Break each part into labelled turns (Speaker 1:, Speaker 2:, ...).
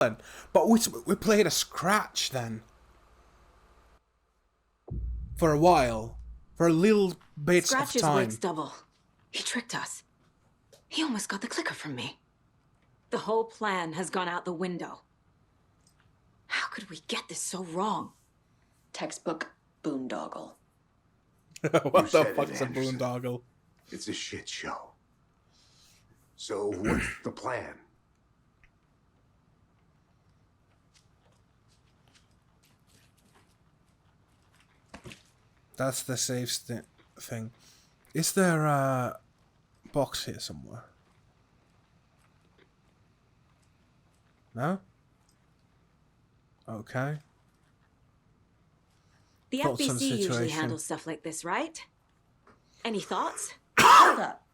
Speaker 1: But we played a Scratch then. For a while. For a little bits of
Speaker 2: Scratch's
Speaker 1: time.
Speaker 2: works double. He tricked us. He almost got the clicker from me. The whole plan has gone out the window. How could we get this so wrong?
Speaker 3: Textbook boondoggle.
Speaker 1: What the fuck is a boondoggle?
Speaker 4: It's a shit show. So what's the plan?
Speaker 1: That's the safe thing. Is there a box here somewhere? No? Okay.
Speaker 2: The
Speaker 1: Thoughts on the
Speaker 2: FBC usually
Speaker 1: situation?
Speaker 2: handles stuff like this, right? Any thoughts?
Speaker 3: Hold up.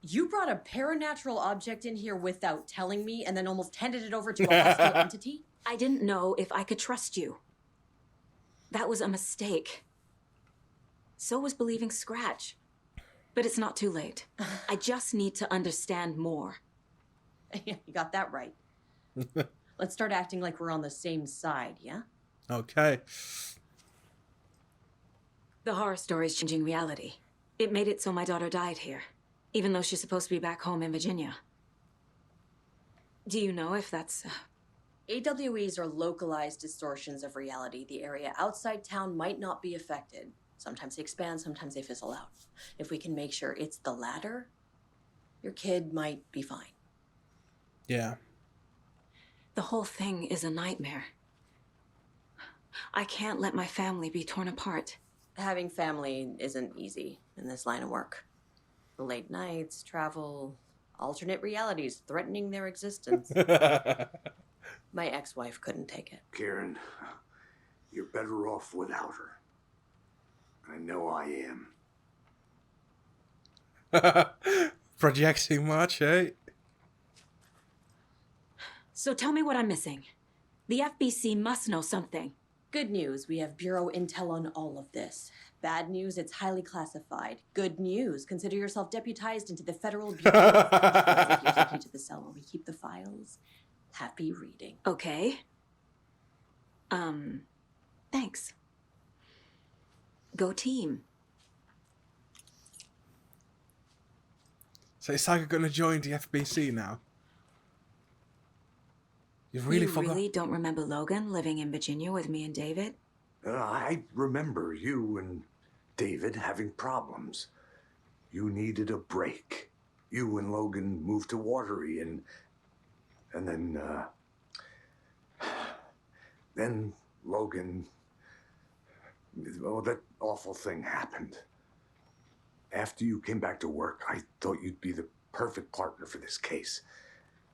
Speaker 3: You brought a paranatural object in here without telling me and then almost handed it over to a hostile entity?
Speaker 2: I didn't know if I could trust you. That was a mistake. So was believing Scratch. But it's not too late. I just need to understand more.
Speaker 3: Yeah, you got that right. Let's start acting like we're on the same side, yeah?
Speaker 1: Okay.
Speaker 2: The horror story's changing reality. It made it so my daughter died here, even though she's supposed to be back home in Virginia. Do you know if that's...
Speaker 3: AWEs are localized distortions of reality. The area outside town might not be affected. Sometimes they expand, sometimes they fizzle out. If we can make sure it's the latter, your kid might be fine.
Speaker 1: Yeah.
Speaker 2: The whole thing is a nightmare. I can't let my family be torn apart.
Speaker 3: Having family isn't easy in this line of work. The late nights, travel, alternate realities threatening their existence. My ex-wife couldn't take it.
Speaker 4: Karen, you're better off without her. I know I am.
Speaker 1: Projecting much, eh?
Speaker 2: So tell me what I'm missing. The FBC must know something.
Speaker 3: Good news, we have Bureau intel on all of this. Bad news, it's highly classified. Good news, consider yourself deputized into the Federal Bureau of Investigation. We take you to the cell where we keep the files. Happy reading.
Speaker 2: Okay. Thanks. Go team.
Speaker 1: So is Saga gonna join the FBC now? You really forgot?
Speaker 2: really don't remember Logan living in Virginia with me and David?
Speaker 4: I remember you and David having problems. You needed a break. You and Logan moved to Watery and then Logan, well, that awful thing happened. After you came back to work, I thought you'd be the perfect partner for this case,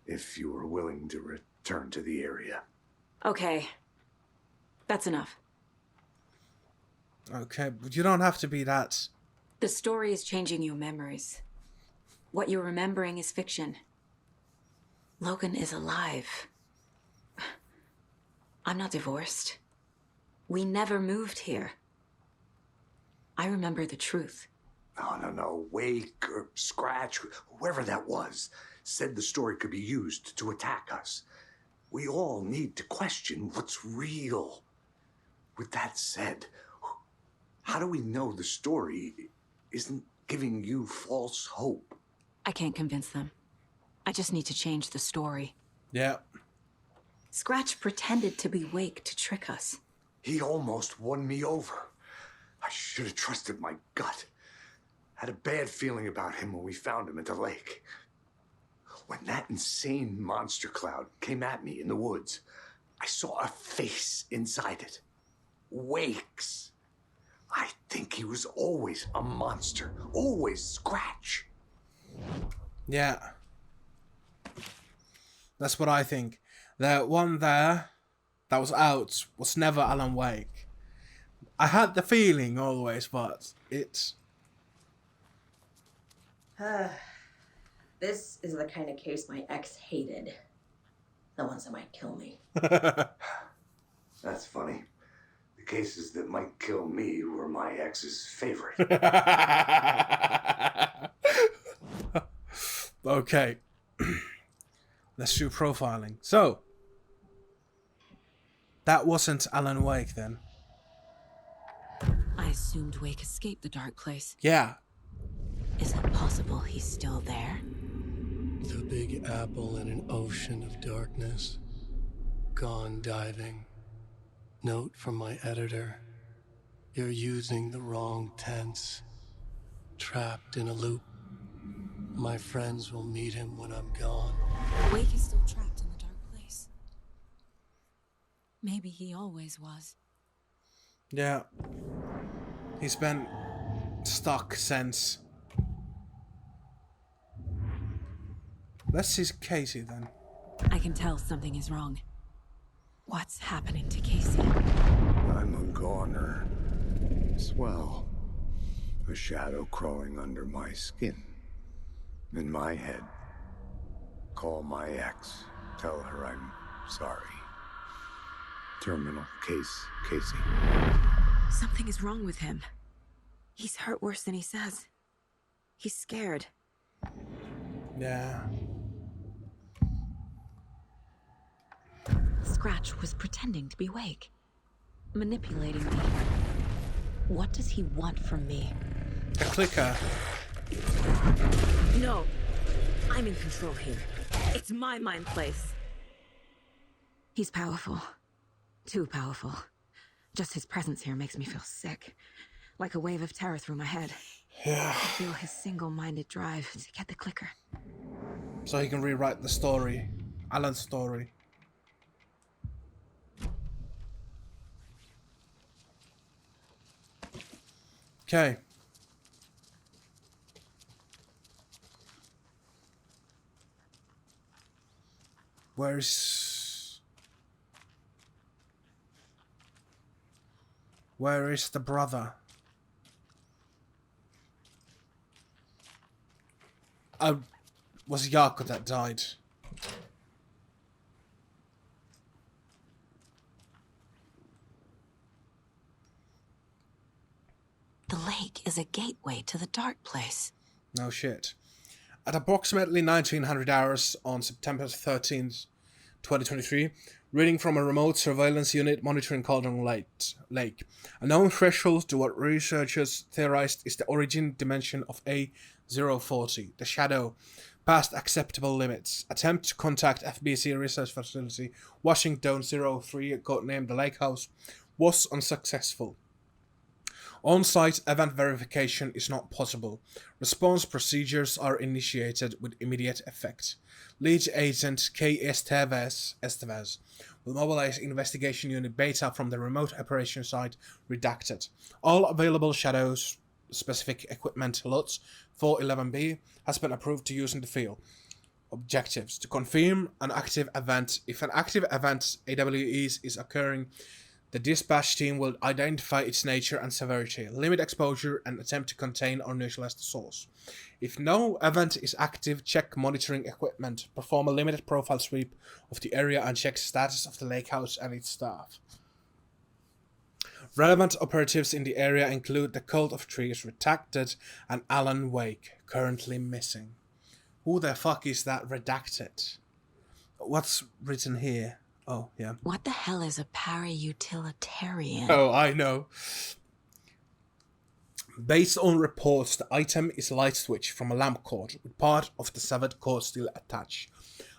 Speaker 4: if you were willing to return to the area.
Speaker 2: Okay. That's enough.
Speaker 1: Okay, but you don't have to be that.
Speaker 2: The story is changing your memories. What you're remembering is fiction. Logan is alive. I'm not divorced. We never moved here. I remember the truth.
Speaker 4: No. Wake or Scratch, whoever that was, said the story could be used to attack us. We all need to question what's real. With that said, how do we know the story isn't giving you false hope?
Speaker 2: I can't convince them. I just need to change the story.
Speaker 1: Yeah.
Speaker 2: Scratch pretended to be Wake to trick us.
Speaker 4: He almost won me over. I should have trusted my gut. Had a bad feeling about him when we found him at the lake. When that insane monster cloud came at me in the woods, I saw a face inside it. Wake's. I think he was always a monster. Always Scratch.
Speaker 1: Yeah. That's what I think. The one there that was out was never Alan Wake. I had the feeling always, but it's...
Speaker 3: This is the kind of case my ex hated. The ones that might kill me.
Speaker 4: That's funny. The cases that might kill me were my ex's favorite.
Speaker 1: Okay. Let's do profiling. So, That wasn't Alan Wake then.
Speaker 2: I assumed Wake escaped the dark place.
Speaker 1: Yeah.
Speaker 2: Is it possible he's still there?
Speaker 5: The Big Apple in an ocean of darkness. Gone diving. Note from my editor. You're using the wrong tense. Trapped in a loop. My friends will meet him when I'm gone.
Speaker 2: Wake is still trapped in the dark place. Maybe he always was.
Speaker 1: Yeah. He's been stuck since. Let's see Casey then.
Speaker 2: I can tell something is wrong. What's happening to Casey?
Speaker 4: I'm a goner. Swell. A shadow crawling under my skin. In my head. Call my ex. Tell her I'm sorry. Terminal case, Casey.
Speaker 2: Something is wrong with him. He's hurt worse than he says. He's scared.
Speaker 1: Yeah.
Speaker 2: Scratch was pretending to be Wake. Manipulating me. What does he want from me?
Speaker 1: The clicker.
Speaker 2: No. I'm in control here. It's my mind place. He's powerful. Too powerful. Just his presence here makes me feel sick. Like a wave of terror through my head.
Speaker 1: Yeah.
Speaker 2: I feel his single-minded drive to get the clicker.
Speaker 1: So he can rewrite the story. Alan's story. Okay. Where is the brother? Was Yako that died?
Speaker 2: The lake is a gateway to the dark place.
Speaker 1: No shit. At approximately 1900 hours on September 13th, 2023, reading from a remote surveillance unit monitoring Cauldron Lake, a known threshold to what researchers theorized is the origin dimension of A040, the shadow, past acceptable limits. Attempt to contact FBC Research Facility Washington 03, codenamed the Lake House, was unsuccessful. On-site event verification is not possible. Response procedures are initiated with immediate effect. Lead agent K. Estevez will mobilize investigation unit Beta from the remote operation site. Redacted. All available shadows specific equipment LUTs 411B has been approved to use in the field. Objectives: to confirm an active event. If an active event AWEs is occurring, the dispatch team will identify its nature and severity, limit exposure, and attempt to contain or neutralize the source. If no event is active, check monitoring equipment, perform a limited profile sweep of the area, and check status of the lake house and its staff. Relevant operatives in the area include the Cult of Trees, Redacted, and Alan Wake, currently missing. Who the fuck is that Redacted? What's written here? Oh, yeah.
Speaker 2: What the hell is a para-utilitarian?
Speaker 1: Oh, I know. Based on reports, the item is a light switch from a lamp cord with part of the severed cord still attached.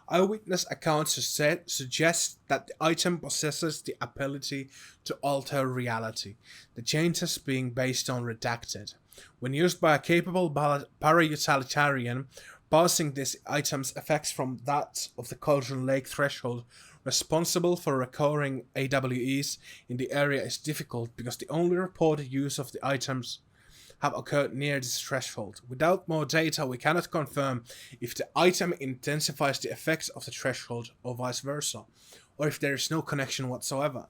Speaker 1: Eyewitness accounts suggest that the item possesses the ability to alter reality, the changes being based on Redacted. When used by a capable para-utilitarian, passing this item's effects from that of the Cauldron Lake threshold responsible for recurring AWEs in the area is difficult because the only reported use of the items have occurred near this threshold. Without more data, we cannot confirm if the item intensifies the effects of the threshold or vice versa, or if there is no connection whatsoever.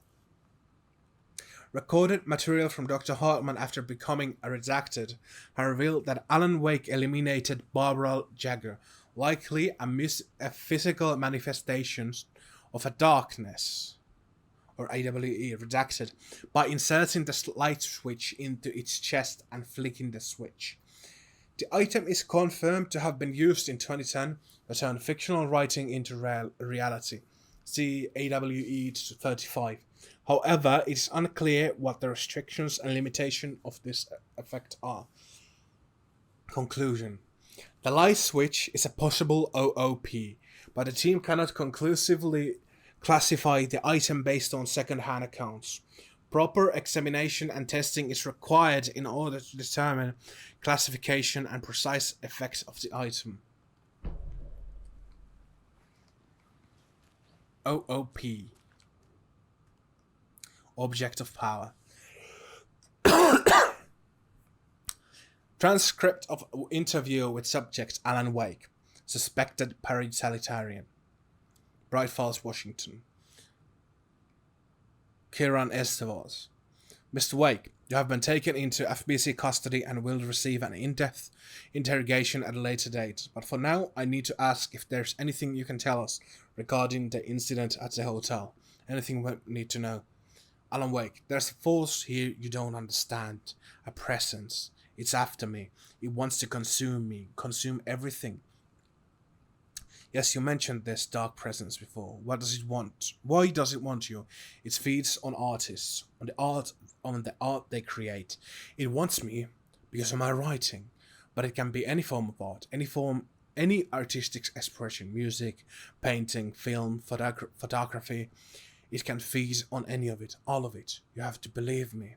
Speaker 1: Recorded material from Dr. Hartman after becoming redacted have revealed that Alan Wake eliminated Barbara Jagger, likely a physical manifestation of a darkness, or AWE, redacted, by inserting the light switch into its chest and flicking the switch. The item is confirmed to have been used in 2010 to turn fictional writing into reality. See AWE 35. However, it is unclear what the restrictions and limitation of this effect are. Conclusion. The light switch is a possible OOP, but the team cannot conclusively classify the item based on second-hand accounts. Proper examination and testing is required in order to determine classification and precise effects of the item. OOP. Object of power. Transcript of interview with subject Alan Wake, suspected paratalitarian. Bright Falls, Washington. Kiran Estevos. Mr. Wake, you have been taken into FBC custody and will receive an in-depth interrogation at a later date. But for now, I need to ask if there's anything you can tell us regarding the incident at the hotel. Anything we need to know. Alan Wake, there's a force here you don't understand. A presence. It's after me. It wants to consume me. Consume everything. Yes, you mentioned this dark presence before. What does it want? Why does it want you? It feeds on artists, on the art they create. It wants me because of my writing, but it can be any form of art, any artistic expression, music, painting, film, photography. It can feed on any of it, all of it. You have to believe me.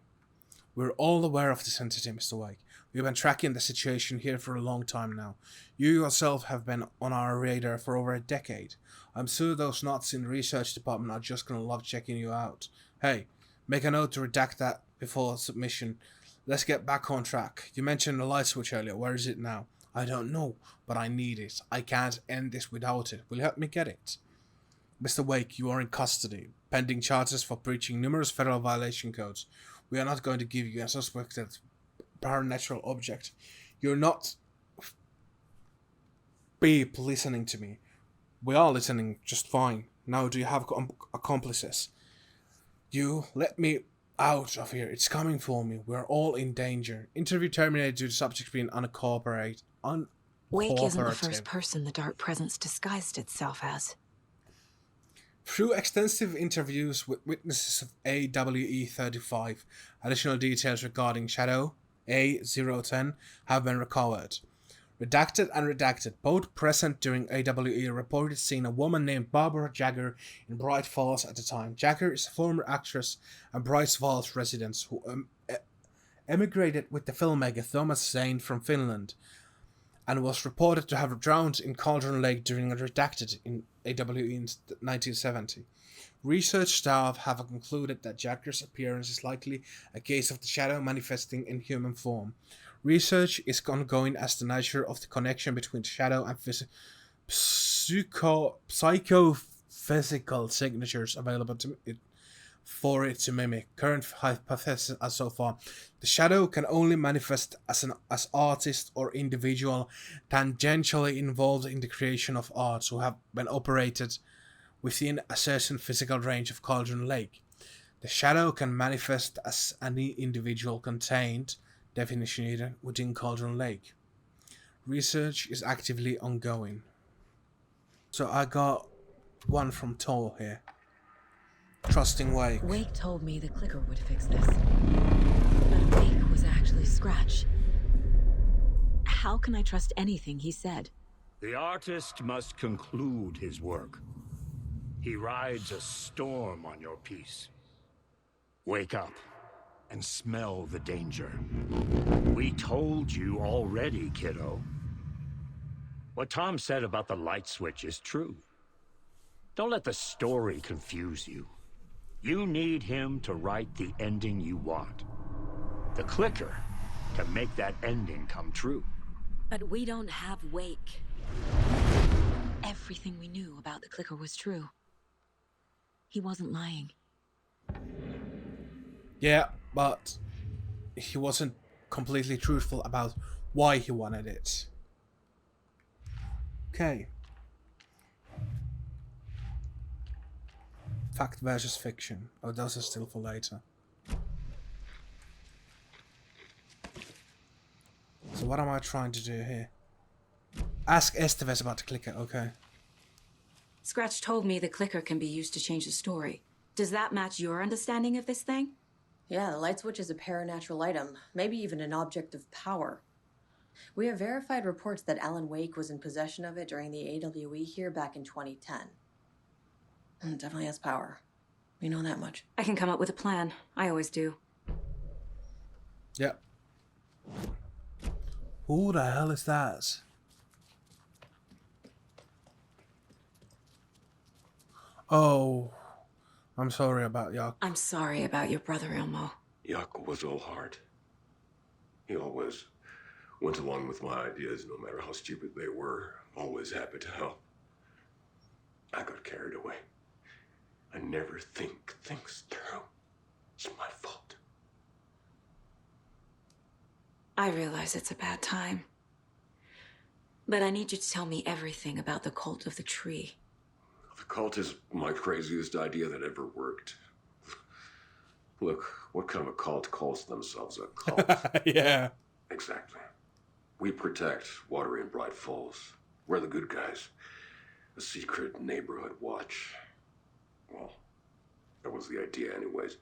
Speaker 1: We're all aware of this entity, Mr. Wake. We've been tracking the situation here for a long time now. You yourself have been on our radar for over a decade. I'm sure those nuts in the research department are just gonna love checking you out. Hey, make a note to redact that before submission. Let's get back on track. You mentioned the light switch earlier. Where is it now? I don't know, but I need it. I can't end this without it. Will you help me get it? Mr. Wake, you are in custody, pending charges for breaching numerous federal violation codes. We are not going to give you a suspected paranatural object. You're not beep listening to me. We are listening just fine. Now do you have accomplices? You let me out of here. It's coming for me. We're all in danger. Interview terminated due to subject being uncooperative.
Speaker 2: Wake isn't the first person the dark presence disguised itself as.
Speaker 1: Through extensive interviews with witnesses of AWE-35, additional details regarding Shadow A010 have been recovered. Redacted and redacted, both present during AWE reported seeing a woman named Barbara Jagger in Bright Falls at the time. Jagger is a former actress and Bright Falls resident who emigrated with the filmmaker Thomas Zane from Finland and was reported to have drowned in Cauldron Lake during a redacted in AWE in 1970. Research staff have concluded that Jagger's appearance is likely a case of the shadow manifesting in human form. Research is ongoing as the nature of the connection between shadow and psychophysical signatures available for it to mimic. Current hypothesis as so far: the shadow can only manifest as artist or individual tangentially involved in the creation of arts who have been operated within a certain physical range of Cauldron Lake. The shadow can manifest as any individual contained, definition needed, within Cauldron Lake. Research is actively ongoing. So I got one from Tor here. Trusting Wake.
Speaker 2: Wake told me the clicker would fix this. But Wake was actually Scratch. How can I trust anything he said?
Speaker 6: The artist must conclude his work. He rides a storm on your piece. Wake up and smell the danger. We told you already, kiddo. What Tom said about the light switch is true. Don't let the story confuse you. You need him to write the ending you want. The clicker can make that ending come true.
Speaker 2: But we don't have Wake. Everything we knew about the clicker was true. He wasn't lying.
Speaker 1: Yeah, but he wasn't completely truthful about why he wanted it. Okay. Fact versus fiction. Oh, those are still for later. So what am I trying to do here? Ask Estevez about the clicker, okay.
Speaker 2: Scratch told me the clicker can be used to change the story, Does that match your understanding of this thing?
Speaker 3: Yeah, the light switch is a paranatural item, maybe even an object of power. We have verified reports that Alan Wake was in possession of it during the AWE here back in 2010. It definitely has power. We know that much.
Speaker 2: I can come up with a plan. I always do.
Speaker 1: Yep. Who the hell is that? Oh, I'm sorry about Yak.
Speaker 2: I'm sorry about your brother, Ilmo.
Speaker 7: Yaakov was all heart. He always went along with my ideas, no matter how stupid they were. Always happy to help. I got carried away. I never think things through. It's my fault.
Speaker 2: I realize it's a bad time. But I need you to tell me everything about the cult of the tree.
Speaker 7: The cult is my craziest idea that ever worked. Look, what kind of a cult calls themselves a cult?
Speaker 1: Yeah.
Speaker 7: Exactly. We protect Watery and Bright Falls. We're the good guys. A secret neighborhood watch. Well, that was the idea anyways.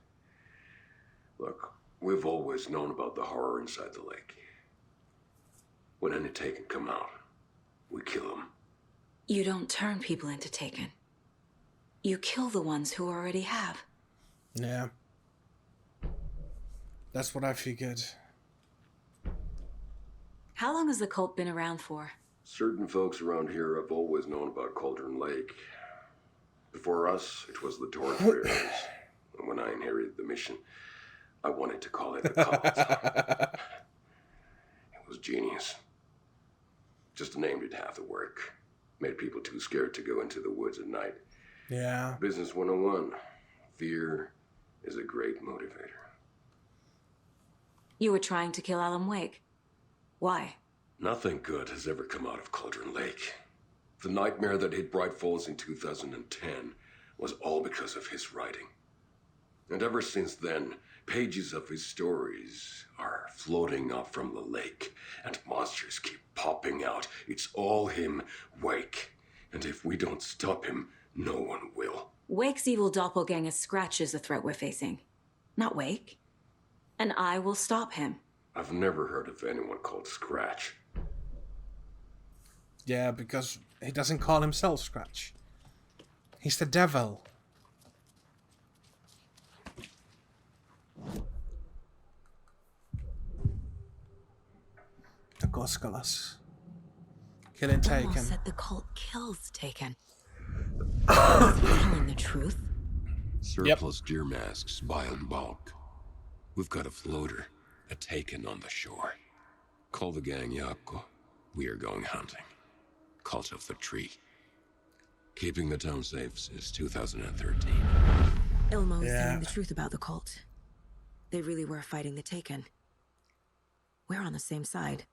Speaker 7: Look, we've always known about the horror inside the lake. When any Taken come out, we kill them.
Speaker 2: You don't turn people into Taken. You kill the ones who already have.
Speaker 1: Yeah. That's what I figured.
Speaker 2: How long has the cult been around for?
Speaker 7: Certain folks around here have always known about Cauldron Lake. Before us, it was the Torchbearers. And when I inherited the mission, I wanted to call it the Cult. It was genius. Just a name did half the work. Made people too scared to go into the woods at night.
Speaker 1: Yeah.
Speaker 7: Business 101. Fear is a great motivator.
Speaker 2: You were trying to kill Alan Wake. Why?
Speaker 7: Nothing good has ever come out of Cauldron Lake. The nightmare that hit Bright Falls in 2010 was all because of his writing. And ever since then, pages of his stories are floating up from the lake, and monsters keep popping out. It's all him, Wake. And if we don't stop him, no one will.
Speaker 2: Wake's evil doppelganger Scratch is the threat we're facing, not Wake. And I will stop him.
Speaker 7: I've never heard of anyone called Scratch.
Speaker 1: Yeah, because he doesn't call himself Scratch. He's the devil. The Goskalas. Killing
Speaker 2: Ilmo
Speaker 1: Taken.
Speaker 2: said the cult kills Taken. Is he telling the truth?
Speaker 8: Surplus deer masks buy in bulk. We've got a floater, a Taken on the shore. Call the gang Yako. We are going hunting. Cult of the Tree. Keeping the town safe since 2013.
Speaker 2: Ilmo is
Speaker 1: Yeah.
Speaker 2: telling the truth about the cult. They really were fighting the Taken. We're on the same side.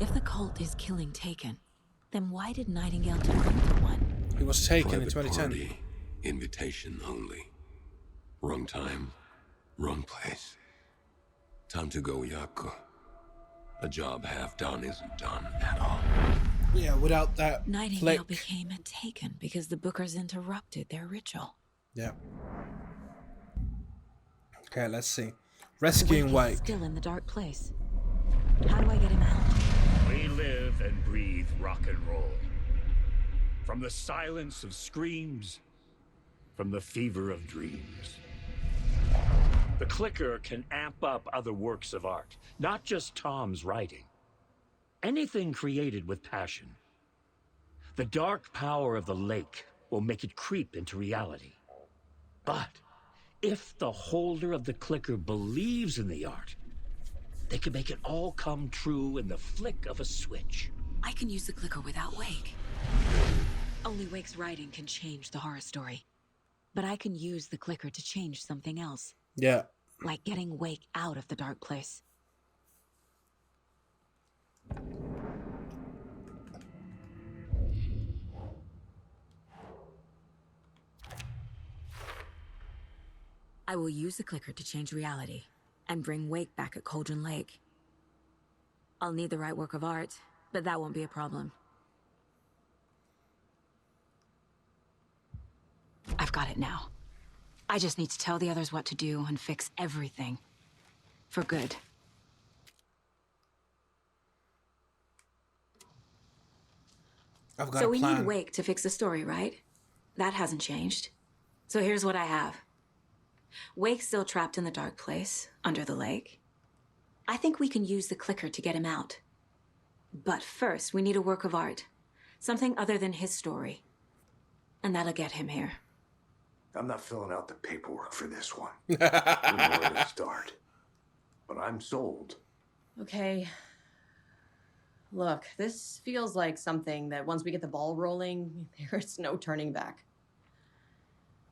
Speaker 2: If the cult is killing Taken, then why did Nightingale turn into one?
Speaker 1: He was taken in
Speaker 8: Private
Speaker 1: 2010.
Speaker 8: party, invitation only. Wrong time, wrong place. Time to go, Yako. A job half done isn't done at all.
Speaker 1: Yeah, without that
Speaker 2: Nightingale
Speaker 1: flick.
Speaker 2: became a Taken because the Bookers interrupted their ritual.
Speaker 1: Yeah. Okay, let's see. Rescuing
Speaker 2: Wake is
Speaker 1: Wake.
Speaker 2: still in the dark place. How do I get him out?
Speaker 6: We live and breathe rock and roll. From the silence of screams, from the fever of dreams. The clicker can amp up other works of art, not just Tom's writing. Anything created with passion. The dark power of the lake will make it creep into reality. But if the holder of the clicker believes in the art, they can make it all come true in the flick of a switch.
Speaker 2: I can use the clicker without Wake. Only Wake's writing can change the horror story. But I can use the clicker to change something else.
Speaker 1: Yeah.
Speaker 2: Like getting Wake out of the dark place. I will use the clicker to change reality and bring Wake back at Cauldron Lake. I'll need the right work of art, but that won't be a problem. got it now. I just need to tell the others what to do and fix everything. For good.
Speaker 1: I've got
Speaker 2: So
Speaker 1: a
Speaker 2: we
Speaker 1: plan.
Speaker 2: need Wake to fix the story, right? That hasn't changed. So here's what I have. Wake's still trapped in the dark place, under the lake. I think we can use the clicker to get him out. But first, we need a work of art. Something other than his story. And that'll get him here.
Speaker 4: I'm not filling out the paperwork for this one. I don't know where to start. But I'm sold.
Speaker 3: Okay. Look, this feels like something that once we get the ball rolling, there's no turning back.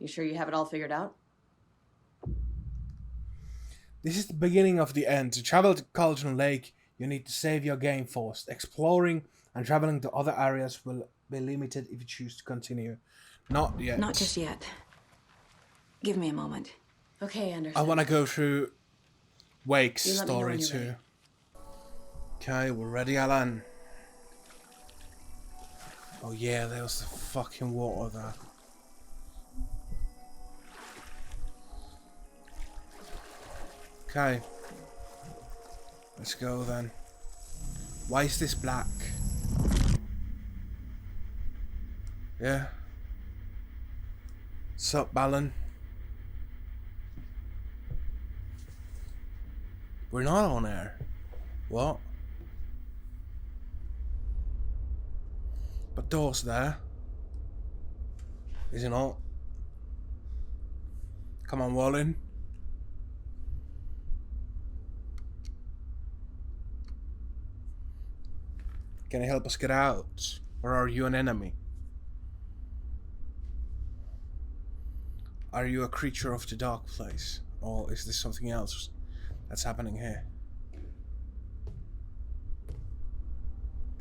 Speaker 3: You sure you have it all figured out?
Speaker 1: This is the beginning of the end. To travel to Cauldron Lake, you need to save your game first. Exploring and traveling to other areas will be limited if you choose to continue. Not yet.
Speaker 2: Not just yet. Give me a moment.
Speaker 3: Okay, Anderson.
Speaker 1: I want to go through Wake's
Speaker 3: You let me know
Speaker 1: story
Speaker 3: when you're
Speaker 1: too.
Speaker 3: ready.
Speaker 1: Okay, we're ready, Alan. Oh yeah, there was the fucking water there. Okay. Let's go then. Why is this black? Yeah. Sup, Alan? We're not on air. What? But door's there. Is it not? Come on, Wallen. Can you help us get out? Or are you an enemy? Are you a creature of the dark place? Or is this something else that's happening here?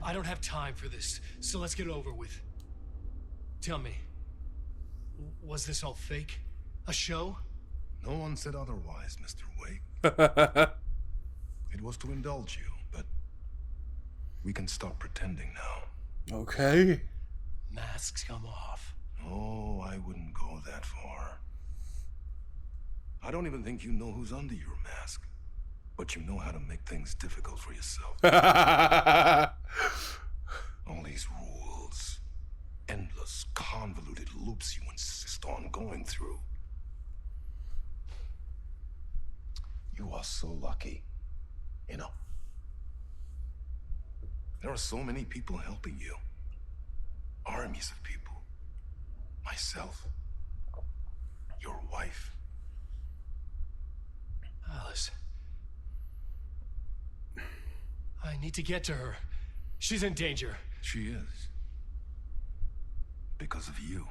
Speaker 5: I don't have time for this, so let's get it over with. Tell me, was this all fake? A show?
Speaker 9: No one said otherwise, Mr. Wake. It was to indulge you, but we can stop pretending now.
Speaker 1: Okay.
Speaker 5: Masks come off.
Speaker 9: Oh, I wouldn't go that far. I don't even think you know who's under your mask, but you know how to make things difficult for yourself. All these rules, endless, convoluted loops you insist on going through. You are so lucky, you know. There are so many people helping you. Armies of people. Myself. Your wife.
Speaker 5: Alice. I need to get to her. She's in danger.
Speaker 9: She is. Because of you.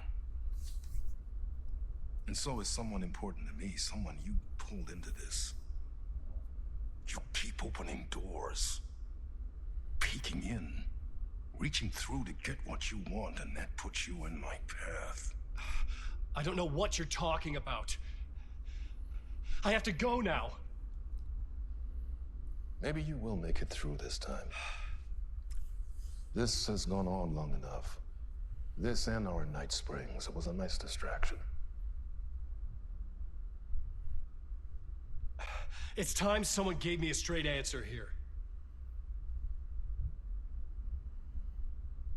Speaker 9: And so is someone important to me, someone you pulled into this. You keep opening doors. Peeking in. Reaching through to get what you want, and that puts you in my path.
Speaker 5: I don't know what you're talking about. I have to go now.
Speaker 9: Maybe you will make it through this time. This has gone on long enough. This and our night springs. It was a nice distraction.
Speaker 5: It's time someone gave me a straight answer here.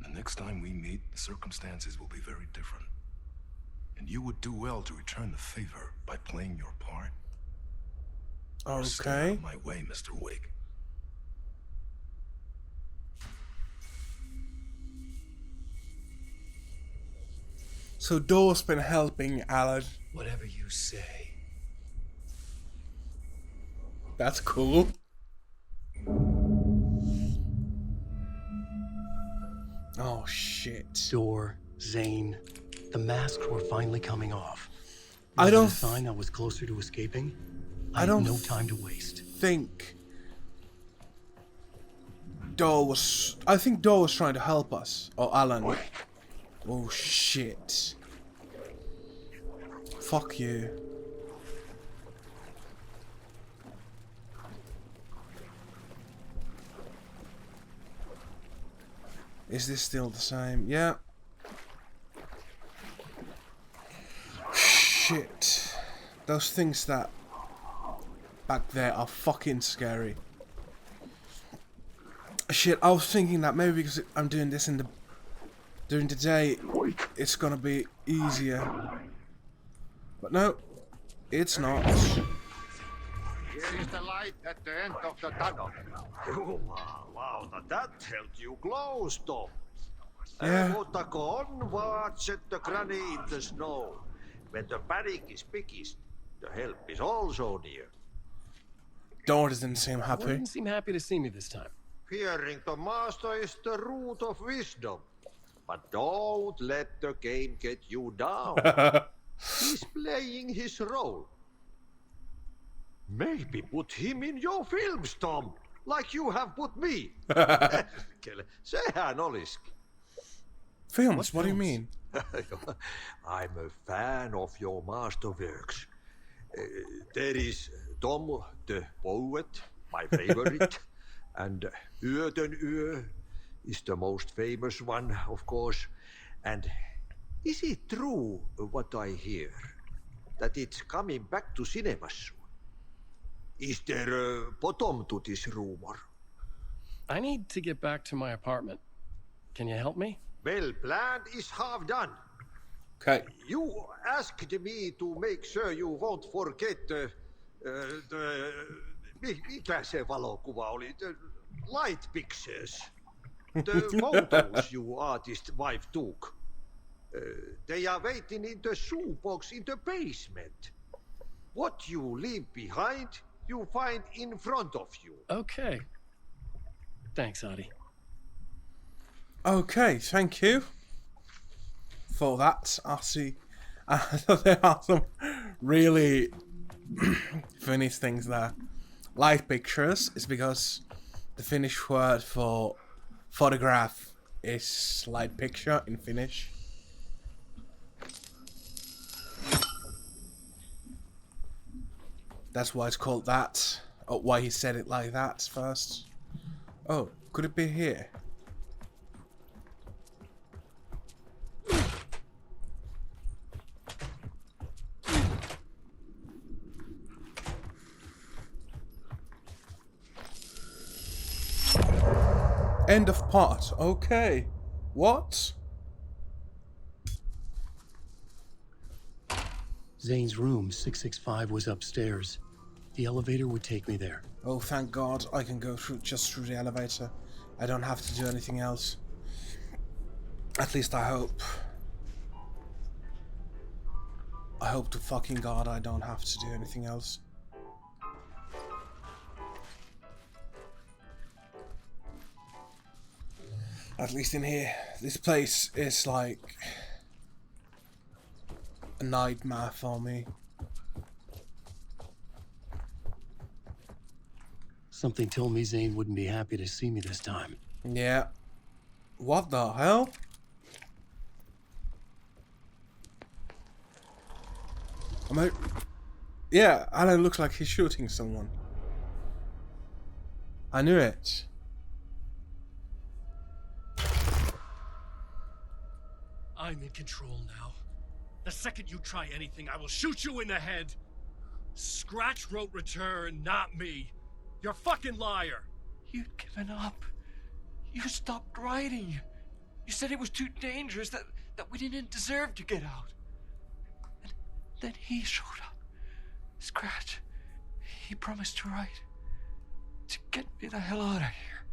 Speaker 9: The next time we meet, the circumstances will be very different. And you would do well to return the favor by playing your part. Stay out
Speaker 1: Okay.
Speaker 9: of my way, Mr. Wake.
Speaker 1: So Door's been helping Alan.
Speaker 5: Whatever you say.
Speaker 1: That's cool. Oh shit.
Speaker 5: Door, Zane, the masks were finally coming off.
Speaker 1: I
Speaker 5: Was it
Speaker 1: don't
Speaker 5: a sign I was closer to escaping.
Speaker 1: I don't
Speaker 5: had no time to waste.
Speaker 1: think Door was. I think Door was trying to help us. Or Alan. Oh shit. Fuck you. Is this still the same? Yeah. Shit. Those things that back there are fucking scary. Shit, I was thinking that maybe because I'm doing this during the day, it's gonna be easier. But no, it's not.
Speaker 10: Here is the light at the end of the tunnel. Wow, that helped you close, Tom.
Speaker 1: Yeah.
Speaker 10: Mutta on watch at the granny in the snow. When the panic is biggest, the help is also near.
Speaker 1: Dora doesn't seem
Speaker 5: Well,
Speaker 1: happy.
Speaker 5: didn't seem happy to see me this time.
Speaker 10: Fearing the master is the root of wisdom. But don't let the game get you down. He's playing his role. Maybe put him in your films, Tom, like you have put me. Sehän olisikin.
Speaker 1: Films? What do you mean?
Speaker 10: I'm a fan of your masterworks. There is Tom the poet, my favorite, and Yöden Yö is the most famous one, of course. And is it true what I hear, that it's coming back to cinemas soon? Is there a bottom to this rumor?
Speaker 5: I need to get back to my apartment. Can you help me?
Speaker 10: Well, plan is half done.
Speaker 1: Okay.
Speaker 10: You asked me to make sure you won't forget the mikä se valokuva oli? The light pictures. The photos you artist wife took. They are waiting in the shoebox in the basement. What you leave behind, you find in front of you.
Speaker 5: Okay. Thanks, Adi.
Speaker 1: Okay, thank you for that. I see. There are some really Finnish things there. Light pictures is because the Finnish word for photograph is light picture in Finnish. That's why it's called that. Or why he said it like that first. Oh, could it be here? End of part. Okay. What?
Speaker 5: Zane's room, 665, was upstairs. The elevator would take me there.
Speaker 1: Oh, thank God. I can go just through the elevator. I don't have to do anything else. At least I hope. I hope to fucking God I don't have to do anything else. At least in here. This place is like a nightmare for me.
Speaker 5: Something told me Zane wouldn't be happy to see me this time.
Speaker 1: Yeah. What the hell? Yeah, Alan looks like he's shooting someone. I knew it.
Speaker 11: I'm in control now. The second you try anything, I will shoot you in the head. Scratch wrote return, not me. You're a fucking liar.
Speaker 12: You'd given up. You stopped writing. You said it was too dangerous, that we didn't deserve to get out. And then he showed up. Scratch. He promised to write. To get me the hell out of here.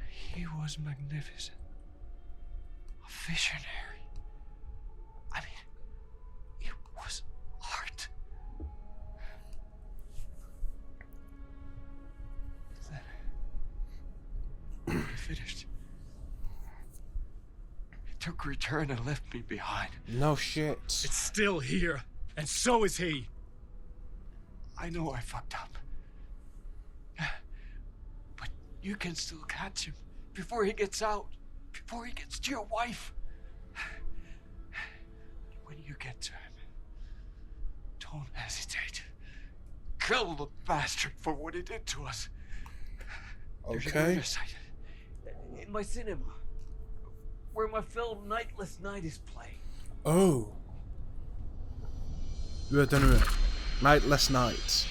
Speaker 12: He was magnificent. A visionary. I mean, it was art. Then he finished. He took return and left me behind.
Speaker 1: No shit.
Speaker 11: It's still here, and so is he.
Speaker 12: I know I fucked up. But you can still catch him before he gets out. Before he gets to your wife. When you get to him, don't hesitate. Kill the bastard for what he did to us. There's a
Speaker 1: Okay.
Speaker 12: murder site in my cinema, where my film Nightless Night is playing.
Speaker 1: Oh. Nightless night.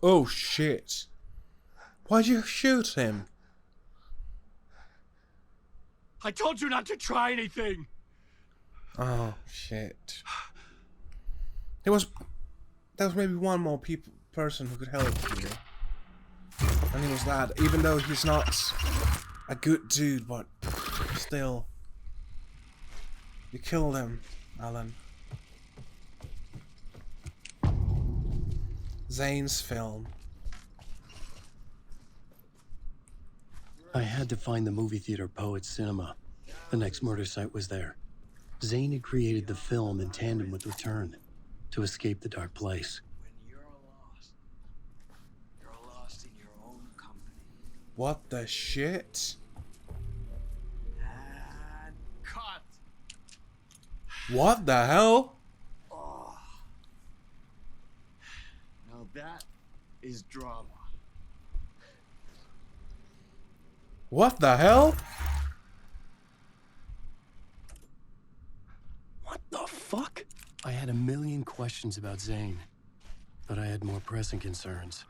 Speaker 1: Oh shit. Why'd you shoot him?
Speaker 11: I told you not to try anything!
Speaker 1: Oh shit. There was maybe one more person who could help you. And he was that, even though he's not a good dude, but still. You killed him, Alan. Zane's film.
Speaker 5: I had to find the movie theater Poet Cinema. The next murder site was there. Zane had created the film in tandem with Return to escape the dark place.
Speaker 12: When you're lost in your own company.
Speaker 1: What the shit?
Speaker 12: And cut.
Speaker 1: What the hell?
Speaker 12: Oh. Now that is drama.
Speaker 1: What the hell?
Speaker 5: What the fuck? I had a million questions about Zane, but I had more pressing concerns.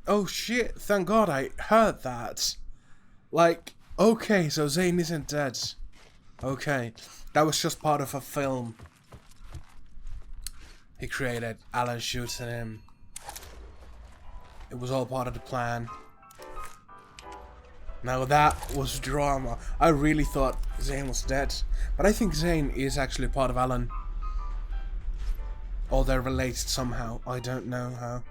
Speaker 1: Oh shit, thank God I heard that. Like, okay, so Zane isn't dead. Okay, that was just part of a film he created. Alan shooting him. It was all part of the plan. Now that was drama. I really thought Zane was dead. But I think Zane is actually part of Alan. Or they're related somehow. I don't know how.